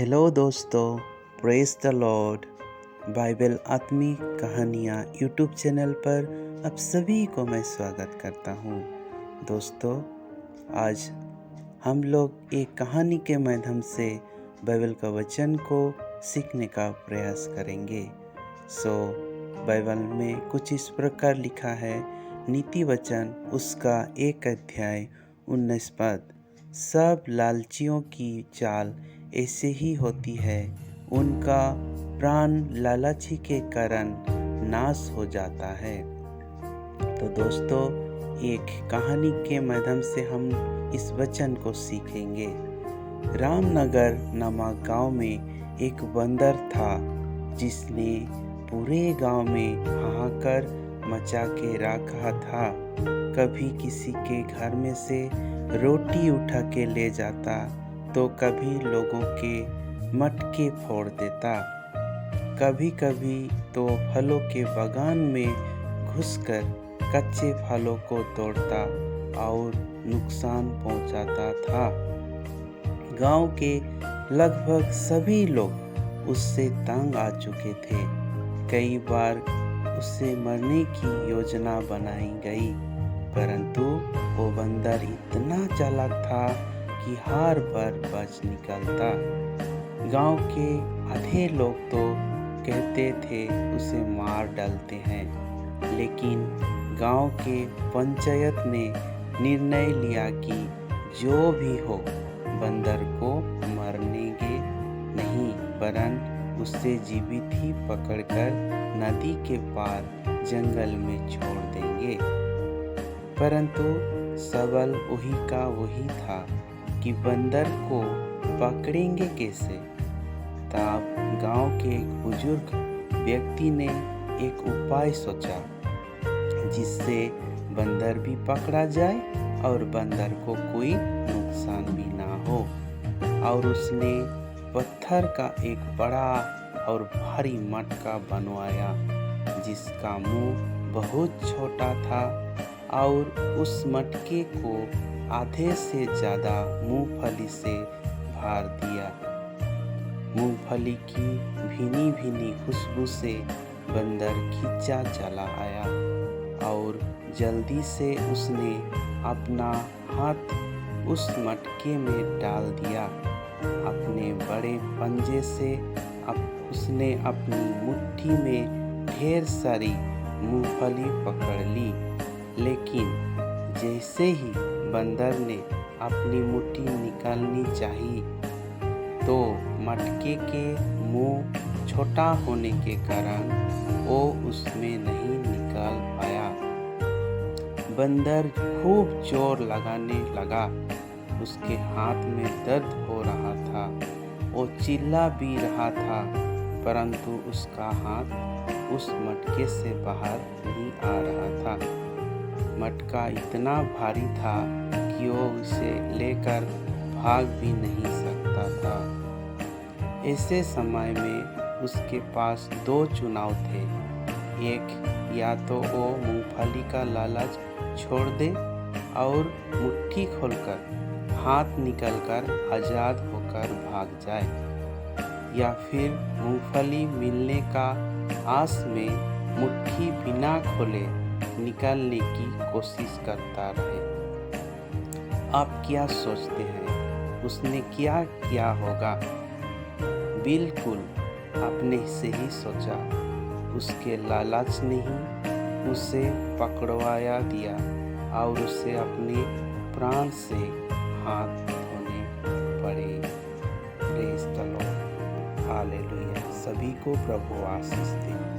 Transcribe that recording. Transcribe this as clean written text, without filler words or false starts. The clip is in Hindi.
हेलो दोस्तों, प्रेज द लॉर्ड। बाइबल आत्मिक कहानियाँ यूट्यूब चैनल पर आप सभी को मैं स्वागत करता हूँ। दोस्तों, आज हम लोग एक कहानी के माध्यम से बाइबल का वचन को सीखने का प्रयास करेंगे। बाइबल में कुछ इस प्रकार लिखा है, नीति वचन उसका 1 अध्याय 19 पद। सब लालचियों की चाल ऐसे ही होती है, उनका प्राण लालची के कारण नाश हो जाता है। तो दोस्तों, एक कहानी के माध्यम से हम इस वचन को सीखेंगे। रामनगर नामक गांव में एक बंदर था, जिसने पूरे गांव में हाहाकार मचा के रखा था। कभी किसी के घर में से रोटी उठा के ले जाता, तो कभी लोगों के मटके फोड़ देता। कभी कभी तो फलों के बागान में घुसकर कच्चे फलों को तोड़ता और नुकसान पहुंचाता था। गांव के लगभग सभी लोग उससे तंग आ चुके थे। कई बार उससे मरने की योजना बनाई गई, परंतु वो बंदर इतना चालाक था कि हर बार बच निकलता। गांव के आधे लोग तो कहते थे उसे मार डालते हैं, लेकिन गांव के पंचायत ने निर्णय लिया कि जो भी हो, बंदर को मरनेंगे नहीं, वरन उसे जीवित ही पकड़कर नदी के पार जंगल में छोड़ देंगे। परंतु सवाल वही का वही था कि बंदर को पकड़ेंगे कैसे। तब गांव के एक बुजुर्ग व्यक्ति ने एक उपाय सोचा, जिससे बंदर भी पकड़ा जाए और बंदर को कोई नुकसान भी ना हो। और उसने पत्थर का एक बड़ा और भारी मटका बनवाया, जिसका मुंह बहुत छोटा था, और उस मटके को आधे से ज़्यादा मूंगफली से भर दिया। मूंगफली की भीनी भीनी खुशबू से बंदर खींचा चला आया, और जल्दी से उसने अपना हाथ उस मटके में डाल दिया। अपने बड़े पंजे से उसने अपनी मुट्ठी में ढेर सारी मूंगफली पकड़ ली, लेकिन जैसे ही बंदर ने अपनी मुट्ठी निकालनी चाहिए, तो मटके के मुंह छोटा होने के कारण वो उसमें नहीं निकाल पाया। बंदर खूब जोर लगाने लगा। उसके हाथ में दर्द हो रहा था। वो चिल्ला भी रहा था, परंतु उसका हाथ उस मटके से बाहर नहीं आ रहा था। मटका इतना भारी था कि वो उसे लेकर भाग भी नहीं सकता था। ऐसे समय में उसके पास 2 चुनाव थे। एक, या तो वो मूंगफली का लालच छोड़ दे और मुट्ठी खोलकर हाथ निकलकर आज़ाद होकर भाग जाए, या फिर मूंगफली मिलने का आस में मुट्ठी बिना खोले निकालने की कोशिश करता रहे। आप क्या सोचते हैं, उसने क्या किया होगा? बिल्कुल आपने से ही सोचा। उसके लालच ने ही उसे पकड़वाया दिया और उसे अपने प्राण से हाथ धोने पड़े। Praise the Lord, hallelujah. सभी को प्रभु आशीष दे।